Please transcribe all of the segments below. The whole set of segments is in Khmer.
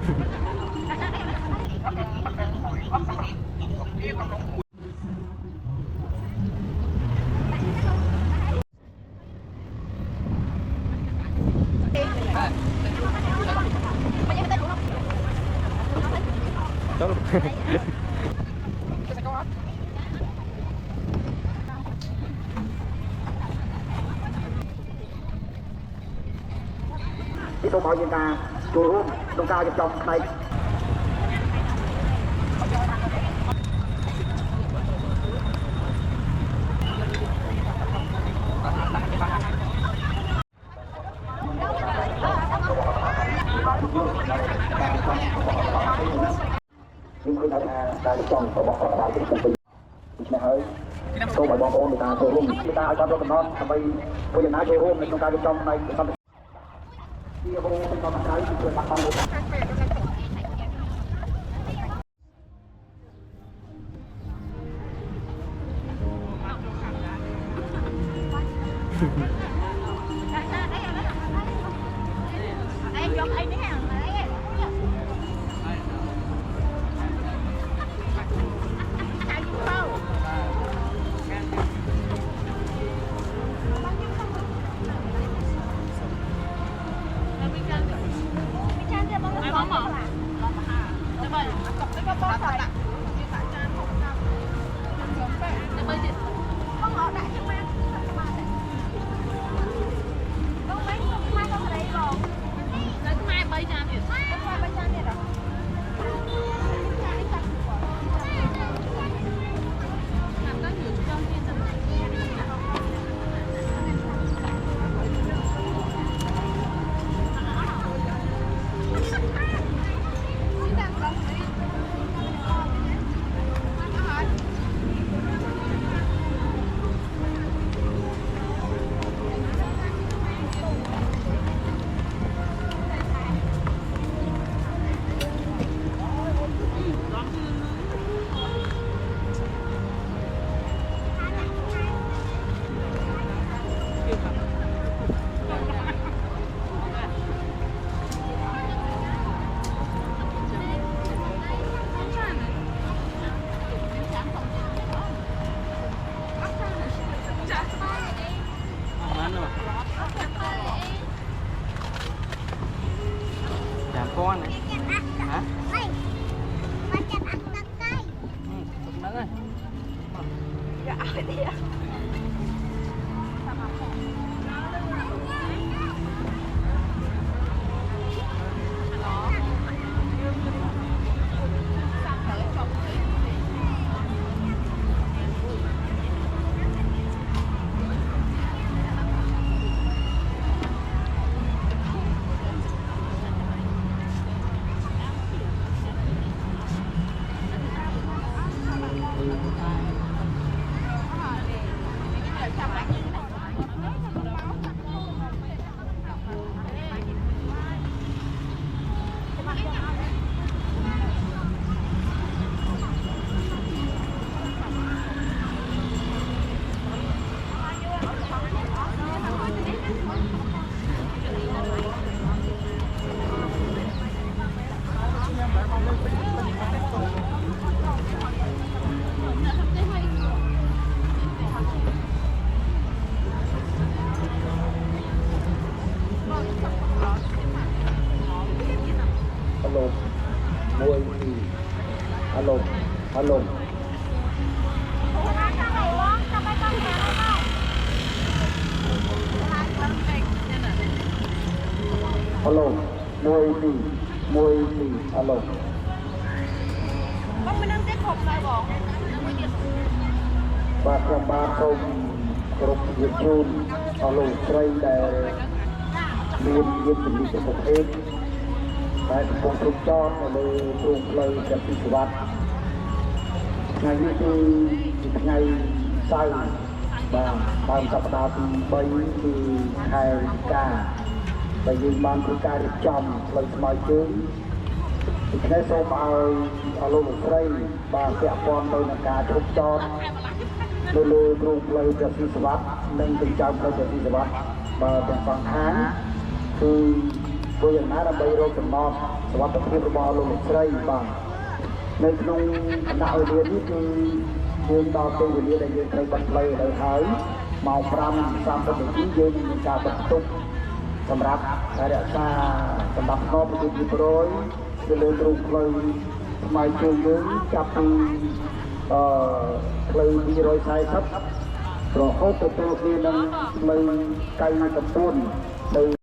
ที่ตัวหมอยืนตาจูรุ่มตรงกลางจะจมในnhững người đang trong và bọn họ đang trong này hơi câu bài bóng của người ta chơi hôm người ta cho nó nonทำไมผู้ชนะchơi hômในตรงกลางtrong nàyที่เขาเป็นกำลังใจที่เกิดมาตอนนี้con này hả? Con chặt ăn đất cây. Đúng rồi. Dạ đi ạ. Alo. Alo, môi gì, alo. Bác mới nâng tiếp hộp lại bỏ. Bác trong ba không, gồm việc chôn, alo, cây đè, miên chuẩn bị cho một hết. Đấy, không trông cho, alo, trông lời gặp đi của bạn. Ngày như tôi, ngày sau, và ban sắp đá thì bấy thì khai ca. Bởi vì bạn cứ ca được chồng, lời smile chứ. Thì cái này sau mà alo một cây, và kẹo con tôi là ca trông cho. Lô lô trông lời cho sư sắp nâng tình trong lời cho sư sắp. Và trong khoảng tháng, tôi vừaอย่างนั้นដើម្បីរកចំណងសុវត្ថិភាពរបស់លោកអ្នកស្រីបាទនៅក្នុងគណៈអរៀននេះគឺយើងដល់ពេលវេលាដែលយើងត្រូវបិទផ្លូវទៅហើយម៉ោង 5:30 នាទីយើងមានការបិទទុកសម្រាប់រក្សាសម្រាប់ស្នងប្រជាជនប្រយទៅលើទ្រូងផ្លូវស្មៅជើងយើងចាប់ពីផ្លូវ240រហូតទៅទល់គ្នានឹងផ្លូវ99ទៅ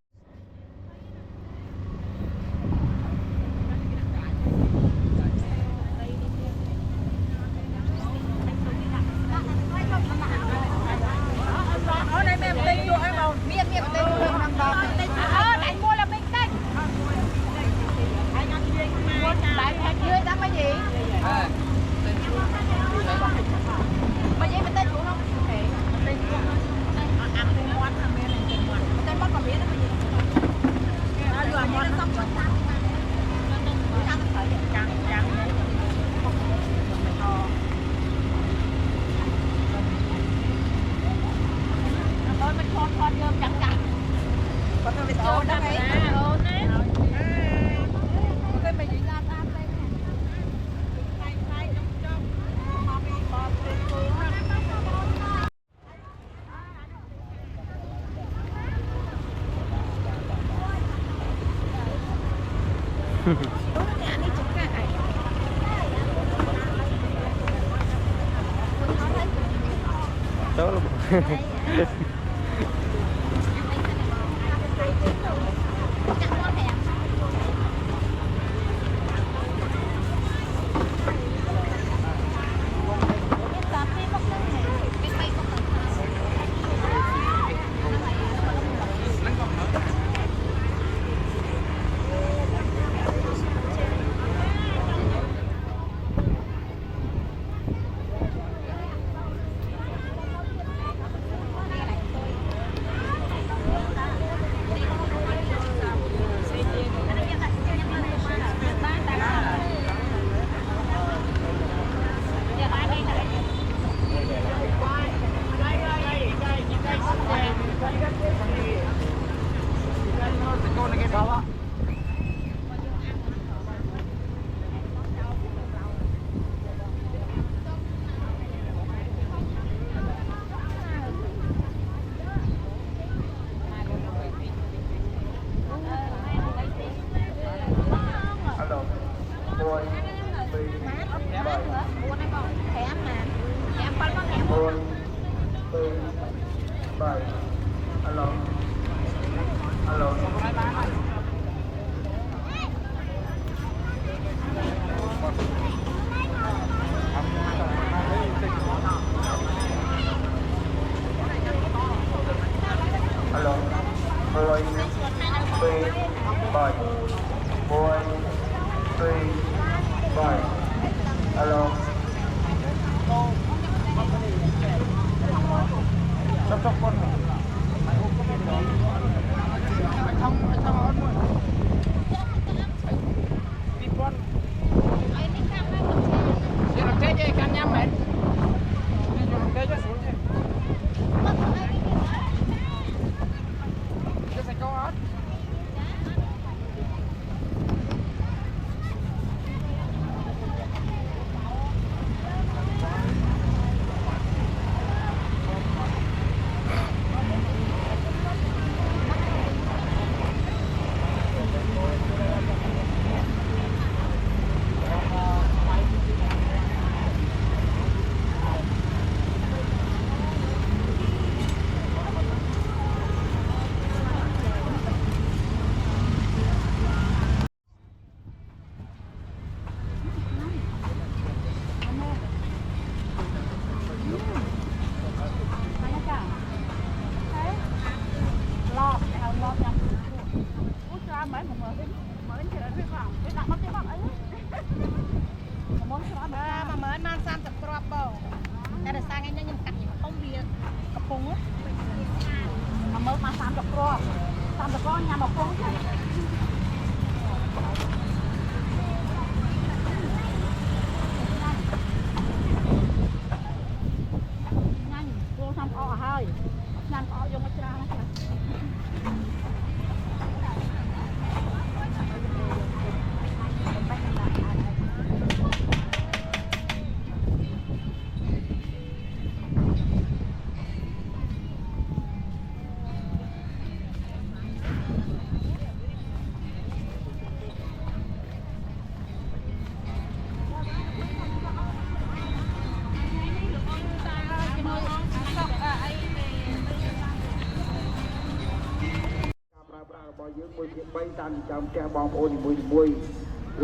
បីតាមចាំផ្ទះបងប្អូនមួយ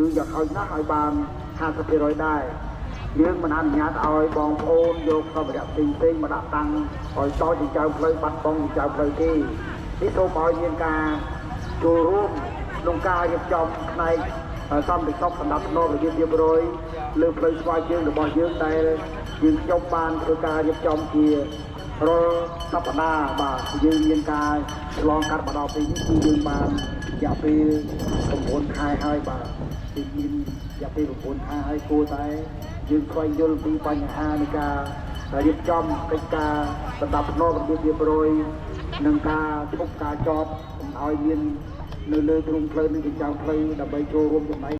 ឬយកឲ្យណាស់ឲ្យបាន50%ដែរយើងមិនអនុញ្ញាតឲ្យបងប្អូនយកសម្ភារៈផ្សេងមកដាក់តាំងឲ្យតចិញ្ចើមផ្លូវបាត់បង់ចិញ្ចើមផ្លូវទេនេះសូមឲ្យមានការចូលរួមក្នុងការរៀបចំផ្នែកសន្តិសុខសម្រាប់នៅរបៀបរៀបរយលើផ្លូវស្វាយជើងរបស់យើងដែលយើងខ្ញុំបានធ្វើការរៀបចំជារាល់សប្តាហ៍បាទយើងមានការឆ្លងកាត់មកដល់ពេលនេះគឺយើងបានរយៈពេល9ខែហើយបាទគឺមានរយៈពេល9ខែហើយគួរតែយើងស្វែងយល់ពីបញ្ហានៃការរៀបចំកិច្ចការសម្ដាប់ធ្នាប់របៀបរៀបរយនិងការឈប់ការចតឲ្យមាននៅលើទ្រង់ផ្លូវនិងចិញ្ចើមផ្លូវដើម្បីចូលរួមចំណែក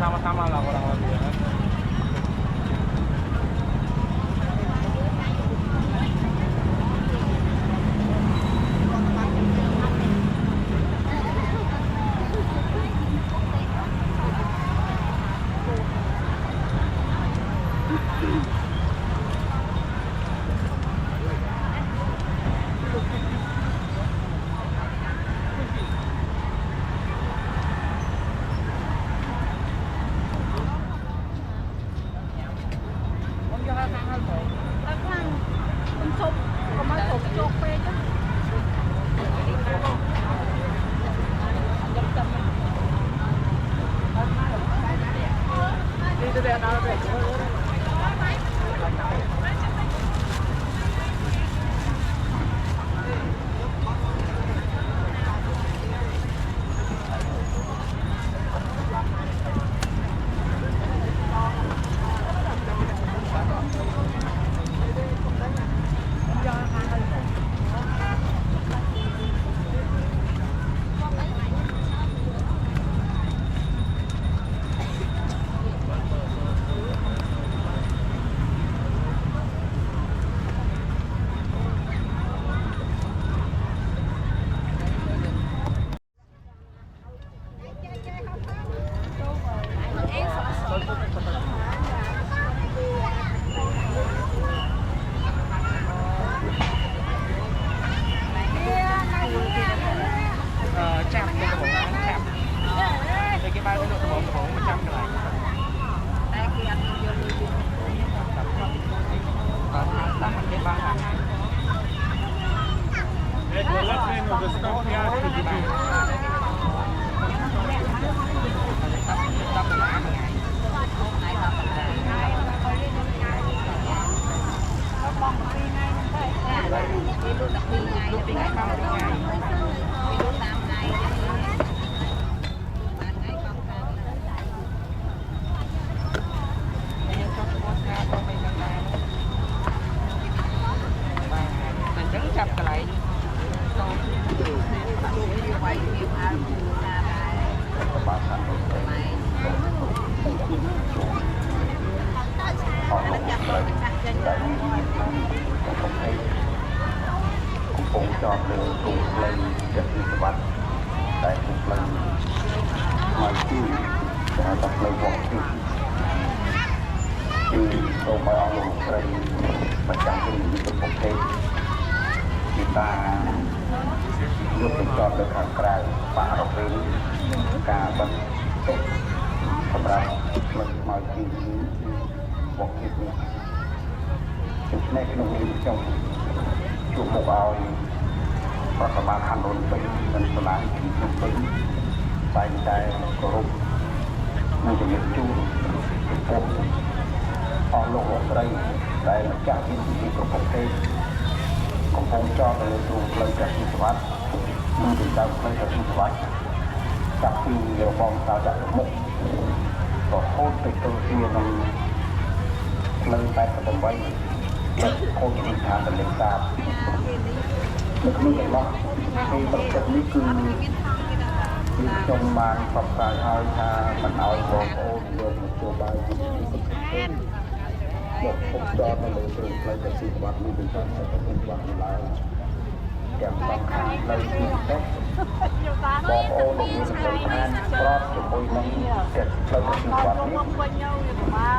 sama-sama lah kurang lebih ya. tập lấy vòng thì tôi mới ở lùng trời và chẳng có những cái phục thế thì ta lúc mình chọn được hàng cài và ở bên cả bật tốt sầm ra mình mọi chuyện vòng kia chúng này nó đi trong chuột một ao và các bạn hành động bên mình sẽ làm chuyện bên tại tại cổ rục mìnhจะมีจูนปุ๊บออกลงออกได้ได้จากที่ที่ประกอบเทศของผมจอดเลยดูเลยจากที่สวัสดิ์มันเป็นการเลยจากที่สวัสดิ์จากที่เราบองตาจากมุกก็โคตรติดตัวเสียนเลยไปกับผมไว้โคตรติดทางเป็นเล็กตามันก็มีอย่างว่าที่ประกอบนี้คือtrong bàn tập tài hai tha mình ao bồn ô được một số bài một phút cho nó lấy từ lấy từ sinh hoạt như chúng ta sẽ có sinh hoạt lại kèm bằng khăn lấy từ tết bồn ô được như lấy than crop cho môi nâng kẹt lấy từ sinh hoạt ní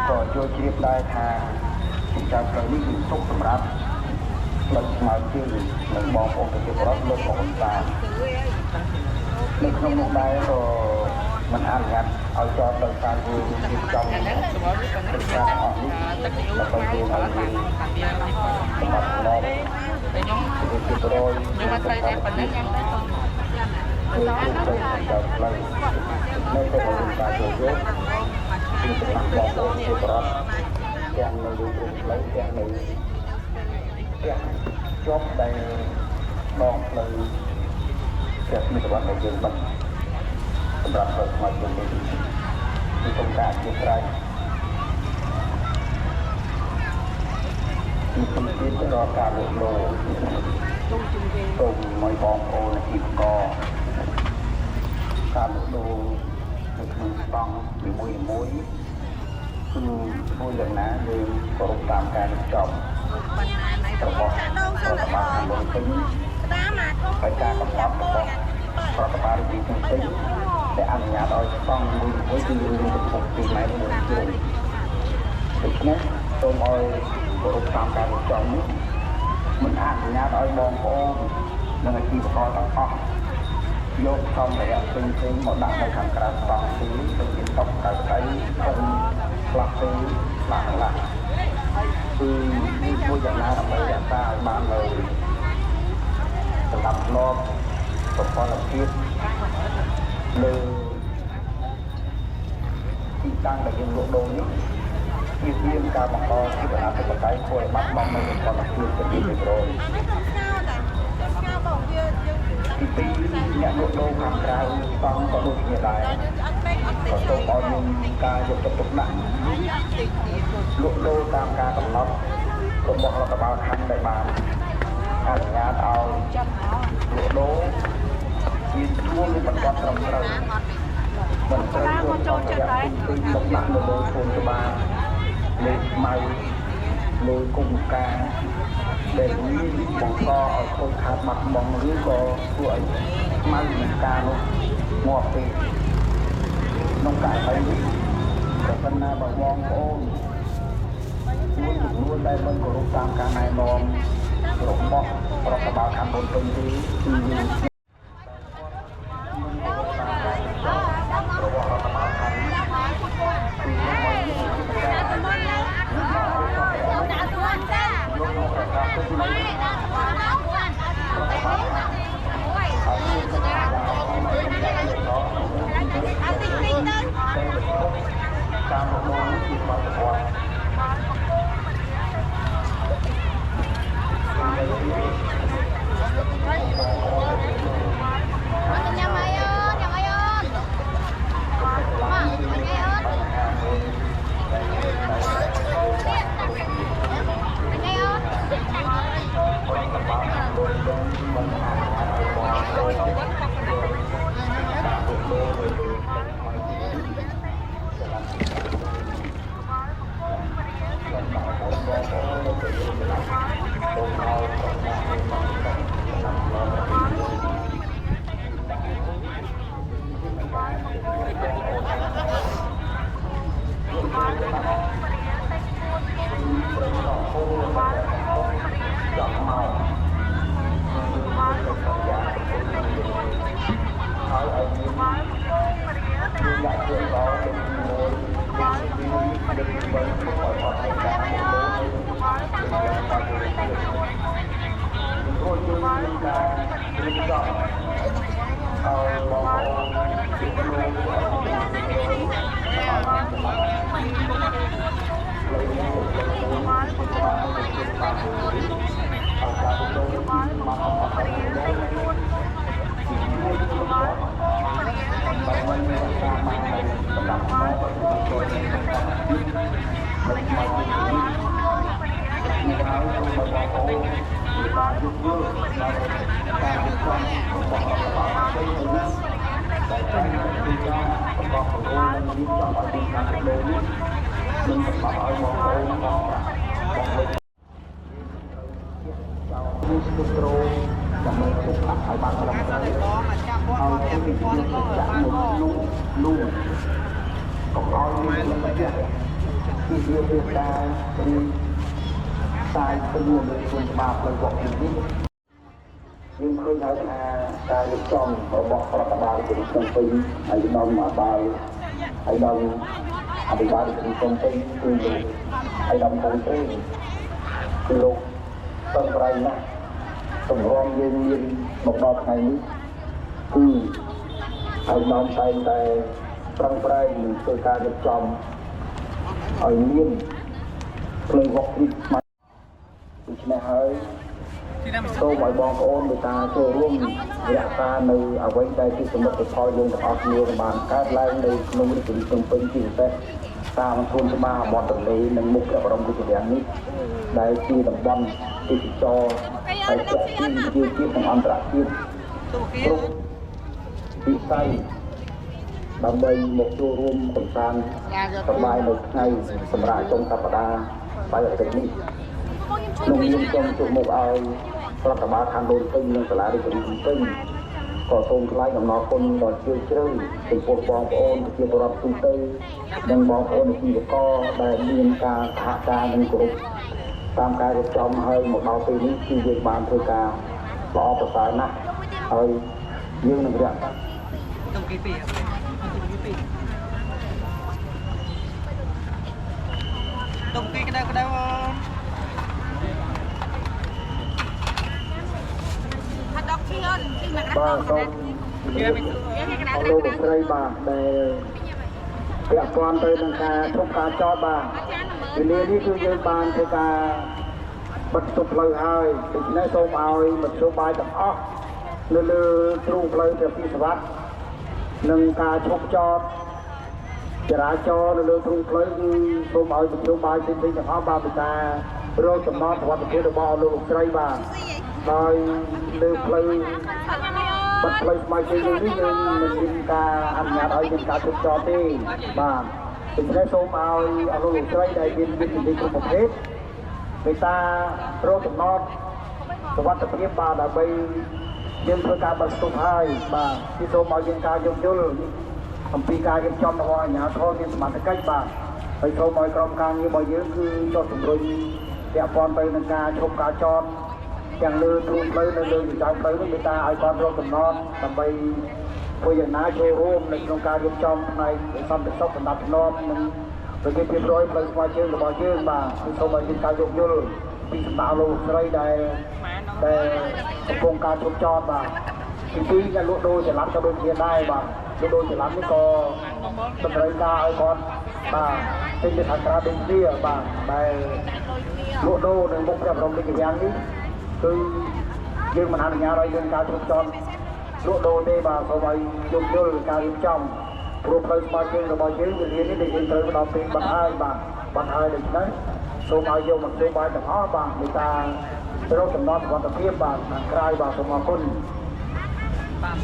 còn cho chiếc đai tha chúng ta phải lý hình tốt sầm rạp lấy mà chưa lấy bồn ô được cái crop lên một bàn mình không một bài rồi mình ăn nhặt ở cho đời ta vui đi trong thực ra họ là tôi vui ở đi mặt nó thì rồi nhưng mà tay em vẫn đang thì tôi đợt lấy nơi tôi có ta rồi rốt thì tôi làm bỏ bộ thì đó càng này lấy càng này càng chốt đây đòn lờiจะมีแต่ว่าในเรื่องมันสำหรับคนมาจนถึงมีโครงการเกี่ยวกับมีคนคิดรอการลดโลตรงมวยบองโอในอีกกอการลดโลคือต้องมีมวยคือมวยอย่างนั้นคือเคารพตามการจอมกระบอกรัฐบาลลงถึงไปการกำกับของรัฐบาลดีจริงๆแต่อนุญาตเอาต้องมือไว้ที่มือถูกปีใหม่มือที่ถูกนี้ตรงเอาบริการการจองนี้มันอนุญาตเอาบองโอ้ในที่ประกอบต่างๆยกช่องไปอ่ะซึ่งหมดดังในทางการต่างที่เป็นกิจกรรมการใช้คนหลักที่หลักคือมีผู้อย่างนั้นทำไมอยากได้บ้างเลยสำหรับรอบสมพรพิษเลยที่ตั้งแต่ยังโลกโดนี้ที่เรียนการบังคับที่เป็นอาชีพการช่วยมัดบังในสมพรพิษจะมีเป็นโรยที่ปีเนี่ยโลกโดทำการต้องก็ดูที่ไรก็ต้องเอาเงินการยกกระตุกหนักโลกโดตามการกำหนดผมบอกเราจะมาทำได้บ้างอนุญาตเอาโลยืนช่วงนี้มันก็ตรงเรามันเติมตัวจะเป็นตกหนักโลโซนจะมาเลยไม่เลยกุมกาเด็กนี้มองก็เอาคนขาดมัดมองหรือก็ช่วยไม่มีการงอปีน้องกายไปแต่ปัญหาบางวงโอ้ล้วนได้เป็นกลุ่มตามการนายนอมหลงบอกรัฐบาลทำบนเป็นที่การลงมือที่ปฏิบัติ ก nhưng khơi nói ta được trong ở bọn họ các bạn cũng không tin hay đông mà bài hay đông hay ba được không tinคือhay đông không tinคือลูกต้นไรนะสมรองยืนmột đợt ngàyนี้คือhay đông tayแต่ตั้งใจคือการđược trong ở miềnเลยบอกที่มาที่ไหนเฮ้ยโตบ่อยบองโอนไปตาโชว์ร่วมระยะตาในเอาไว้ใจที่สมบัติพอยังออกเยอรมันการไล่ในนุ่มที่ถึงตรงเป็นจริงแต่ตามทุนมาบอลตรงนี้ในมุกอารมณ์ที่อย่างนี้ได้ที่ตำบลที่จอไปแจกที่ยืดที่ทางอันตรายที่รุกที่ไส้ดำเนินmộtโชว์ร่วมคนสานสบายในไงสำหรับจงสัปดาห์ไปแบบนี้นุ่มยืนจงจุดมุกเอารัฐบาลทางโดนตึงยังสลายได้ถึงตึงก่อทรงคล้ายกับนอคนหลอดเชื่อเชื่อเป็นพวกบองโอนที่บรับตึงตึงยังบองโอนที่ก็ได้เรียนการหาการในกลุ่มตามการจอมให้หมดเอาปีนี้ที่ยืนบานเพื่อการรอประสานนะให้ยืนหนึ่งเรื่องต้องกี่ปีต้องกี่ก็ได้បាទសូមអរលោកស្រីបាទដែលពាក់ព័ន្ធទៅនឹងការឈប់ការចតបាទវេលានេះគឺយើងបានធ្វើការបិទទប់ផ្លូវហើយដូច្នេះសូមឲ្យមធ្យោបាយទាំងអស់នៅលើទ្រូងផ្លូវព្រះពិសវត្តនិងការឈប់ចតចរាចរណ៍នៅលើទ្រូងផ្លូវគឺសូមឲ្យមធ្យោបាយផ្សេងៗទាំងអស់បាទពីការរកចំណងសុវត្ថិភាពរបស់អរលោកស្រីបាទដោយលើផ្លូវបាត់ផ្លូវស្មៅជើងនេះយើងមិនមានការអនុញ្ញាតឲ្យមានការឈប់ចតទេបាទដូច្នេះសូមឲ្យអរលោកស្រីដែលមានវិទ្យាគ្រប់ប្រភេទមេត្តារកចំណងសុវត្ថិភាពបាទដើម្បីយើងធ្វើការបិទស្តុបហើយបាទទីសូមឲ្យយើងការយោគយល់អំពីការរៀបចំរបស់អាជ្ញាធរមានសមត្ថកិច្ចបាទហើយសូមឲ្យក្រុមការងាររបស់យើងគឺចុះជំរុញពាក់ព័ន្ធទៅនឹងការឈប់ការចតទាំងលើទ្រូងផ្លូវនៅលើចៅផ្លូវនេះមេត្តាឲ្យគាត់រកចំណងដើម្បីធ្វើយ៉ាងណាចូលរួមនៅក្នុងការរៀបចំផ្នែកសន្តិសុខសម្រាប់ធ្នាប់និងប្រជាភាពរយផ្លូវស្វ័យជើងរបស់យើងបាទគឺសូមឲ្យមានការយោគយល់ពីសម្ដៅលោកស្រីដែលកំពុងការឈប់ចតបាទទីពីរអ្នកលក់ដូរចល័តក៏ដូចគ្នាដែរបាទលក់ដូរចល័តនេះក៏តម្រូវការឲ្យគាត់បាទពេញទៅខាងក្រៅដូចគ្នាបាទដែលលក់ដូរនៅមុខព្រះបរមរាជវាំងនេះគឺយើងមិនអនុញ្ញាតឲ្យយើងការឈប់ចតលក់ដូរទេបាទសូមឲ្យយោគយល់ការរៀបចំព្រោះផ្លូវស្មៅជើងរបស់យើងវារៀននេះដែលយើងត្រូវដល់ពេលបាត់ហើយបាទបាត់ហើយដូច្នេះសូមឲ្យយកមកធ្វើបាយទាំងអស់បាទមេត្តារកចំណងសុវត្ថិភាពបាទខាងក្រៅបាទសូមអរគុណបាទ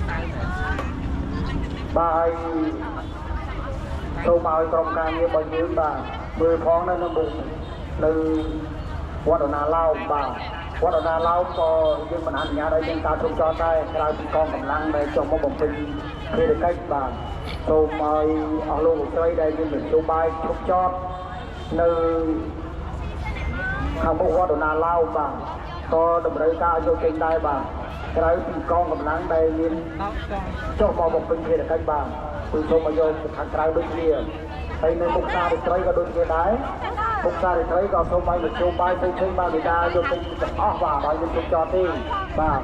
សូមឲ្យក្រុមការងាររបស់យើងបាទមើលផងនៅមុខនៅវត្តណាឡោមបាទវត្តណាឡោមក៏យើងមិនអនុញ្ញាតឲ្យមានការឈប់ចតដែរក្រៅពីកងកម្លាំងដែលចុះមកបំពេញភារកិច្ចបាទសូមឲ្យអស់លោកស្រីដែលមាននយោបាយឈប់ចត នៅខាងមុខវត្តណាឡៅបាទក៏តម្រូវការយកចេញដែរបាទក្រៅពីកងកម្លាំងដែលមានចុះមកបំពេញភារកិច្ចបាទគឺសូមឲ្យយកខាងក្រៅដូចគ្នាហើយនៅមុខការរាត្រីក៏ដូចគ្នាដែរមុខការរាត្រីក៏សូមឲ្យមជ្ឈបាយផ្សេងៗបាទវិការយកចេញទាំងអស់បាទឲ្យយើងចោលទេបាទ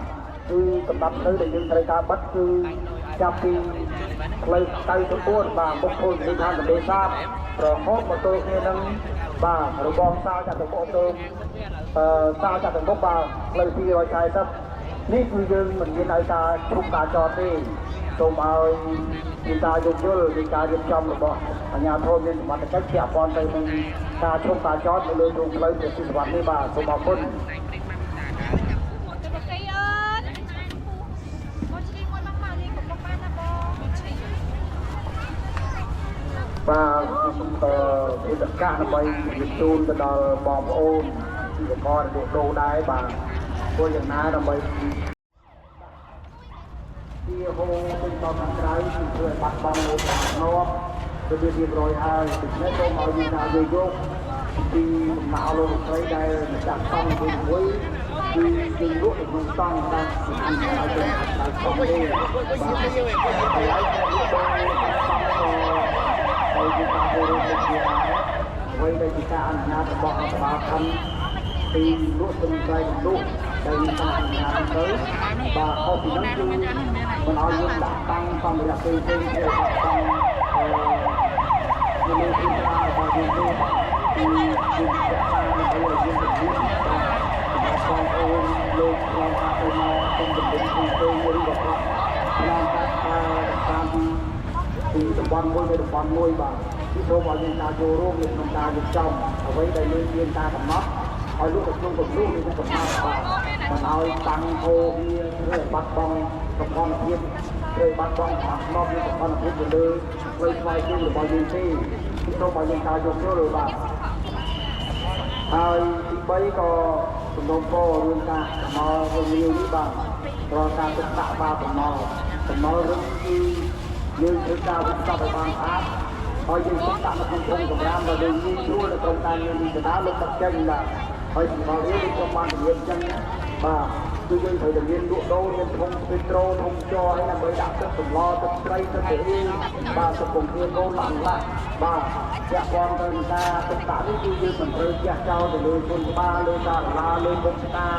គឺកំណត់ទៅដែលយើងត្រូវការបិទគឺចាប់ពីផ្លូវ94បាទមុខភូមិនីខាងកណ្ដេសាបរហូតមកទល់គ្នានឹងបាទរបងសាលចតុមុខទៅសាលចតុមុខបាទផ្លូវ240នេះគឺយើងមិនមានឲ្យការឈប់ការចតទេសូមឲ្យមានការយោគយល់ពីការរៀបចំរបស់អាជ្ញាធរមានសមត្ថកិច្ចពាក់ព័ន្ធទៅនឹងការឈប់ការចតនៅលើទ្រង់ផ្លូវព្រះសិទ្ធវត្តនេះបាទសូមអរគុណបាទសូមវិទ្យាដើម្បីបញ្ជូនទៅដល់បងប្អូនទីកករលក់ដូរដែរបាទពួកយ៉ាងណាដើម្បីទីហូពេញដល់ខាងក្រៅគឺធ្វើឲ្យបាត់បង់អូកាសនោះទៅវារៀបរយហើយដូច្នេះសូមឲ្យមានការយកពីដំណើរលោកស្រីដែលម្ចាស់តង់មួយគឺយើងលក់ទៅក្នុងតង់តាមពីឲ្យទៅដល់តង់នេះបាទហើយយើងបានហើយយើងបានចូលរួមជាអ្វីដែលជាការអនុញ្ញាតរបស់រដ្ឋបាលខណ្ឌពីលក់ទៅក្រៅលក់ដែលមានការអនុញ្ញាតទៅបាទខុសពីនោះគឺមិនឲ្យយើងដាក់តាំងសម្រាប់ពេលទៅដាក់តាំងនៅលើទីតាំងរបស់យើងទៅគឺយើងចាក់តាមដើម្បីឲ្យយើងទៅលក់បាទបងប្អូនលោកឆ្លងកាត់ទៅមកក្នុងតំបន់ទីទៅឬក៏ឆ្លងកាត់តាមពីតំបន់មួយទៅតំបន់មួយបាទគឺសូមឲ្យមានការចូលរួមក្នុងការរៀបចំអ្វីដែលមានការកំណត់ឲ្យលោកទៅក្នុងកំណត់នេះកំណត់បាទមិនឲ្យតាំងហូរវាឬបាត់បង់ប្រព័ន្ធភាពឬបាត់បង់ខាងក្នុងប្រព័ន្ធភាពទៅលើផ្លូវស្វែងយល់របស់យើងទេគឺសូមឲ្យមានការយកចូលបាទហើយទី3ក៏សំណូមពររឿងការកំណល់រឿងនេះបាទព្រោះការទុកដាក់បាកំណល់រឿងគឺយើងធ្វើការវិនិច្ឆ័យឲ្យបានស្អាតហើយយើងទុកដាក់នៅក្នុងក្រុមកម្រាមដែលយើងងាយស្រួលនៅក្នុងការងារនេះទៅដល់លោកទឹកចេញបាទហើយសម្រាប់យើងខ្ញុំបានជំរាបចឹងបាទគឺយើងត្រូវតែមានលក់ដូរមានធុងពេត្រូធុងចរឲ្យដើម្បីដាក់ទឹកសម្លទឹកត្រីទឹកទាហានបាទទឹកពងទាកូនឡើងឡាក់បាទពាក់ព័ន្ធទៅនឹងការទុកដាក់នេះគឺយើងមិនត្រូវជះចោលទៅលើជនច្បារលើការឡាលើមុខស្តា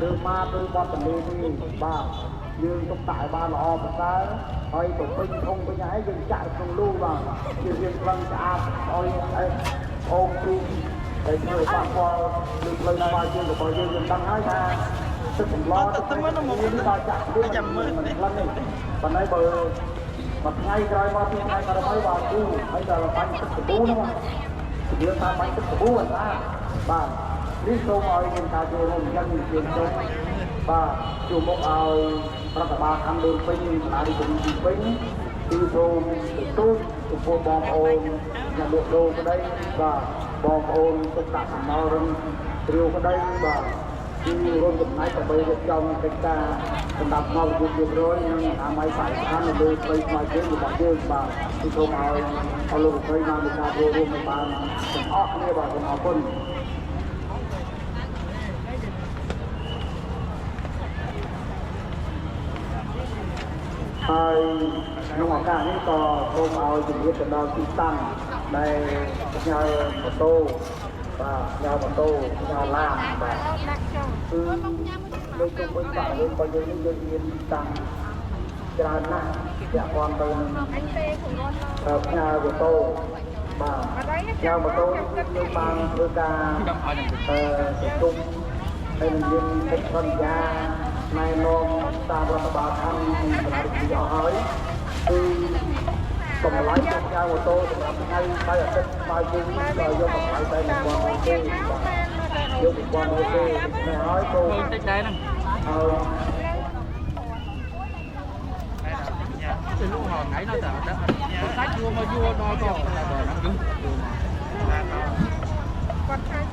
ឬម៉ាទៅបត់ទលេនេះបាទយើងទុកដាក់ឲ្យបានល្អប្រសើរហើយទៅពេញធុងពេញហើយយើងចាក់ក្នុងលូបាទជារៀងក្លិនស្អាតឲ្យអូនទូដែលធ្វើឲ្យប៉ះពាល់លើផ្លូវស្វាជើងរបស់យើងដឹងហើយថាទឹកសម្លទឹកត្រីយើងដល់ចាក់វាចាំមើលមិនក្លិនទេប៉ុន្តែបើមួយថ្ងៃក្រោយមកពីថ្ងៃក្រោយបាទគូហើយដល់បាញ់ទឹកសាប៊ូនោះយើងតាមបាញ់ទឹកសាប៊ូអត់ណាបាទនេះសូមឲ្យមានការចូលរួមយ៉ាងមានជាចុះបាទជួបមុខឲ្យរដ្ឋបាលខណ្ឌដូនពេញសាលារដ្ឋាភិបាលពេញគឺសូមទូតចំពោះបងប្អូនអ្នកលក់ដូរក្តីបាទបងប្អូនទុកដាក់សំណល់រឹងត្រាវក្តីបាទគឺរួមចំណែកដើម្បីរៀបចំកិច្ចការសម្រាប់មកយុទ្ធរយនិងអាម៉ៃបរិស្ថាននៅលើផ្លូវស្វ័យជើងរបស់យើងបាទគឺសូមឲ្យលោកស្រីបានមានការចូលរួមបានទាំងអស់គ្នាបាទសូមអរគុណហើយក្នុងឱកាសនេះក៏សូមឲ្យជំរាបទៅដល់ទីតាំងដែលផ្ញើម៉ូតូបាទផ្ញើម៉ូតូផ្ញើឡានបាទគឺលើជុំវិញបាក់យើងរបស់យើងនេះយើងមានទីតាំងច្រើនណាស់ពាក់ព័ន្ធទៅនឹងផ្ញើម៉ូតូបាទផ្ញើម៉ូតូយើងបានធ្វើការជុំហើយនឹងយើងកិច្ចសន្យាណែនាំតាមរដ្ឋបាលខណ្ឌនិងសាលារដ្ឋាភិបាលហើយគឺកម្លាំងយកផ្ញើម៉ូតូសម្រាប់ថ្ងៃថ្ងៃអាទិត្យស្មើជាងនេះក៏យកកម្លាំងតែ1000ទេបាទយក1000ទេនេះហើយគោតិចដែរហ្នឹងហើយទៅលក់ហងៃនៅតែសាច់យួរមកយួរដល់ក៏គាត់ថា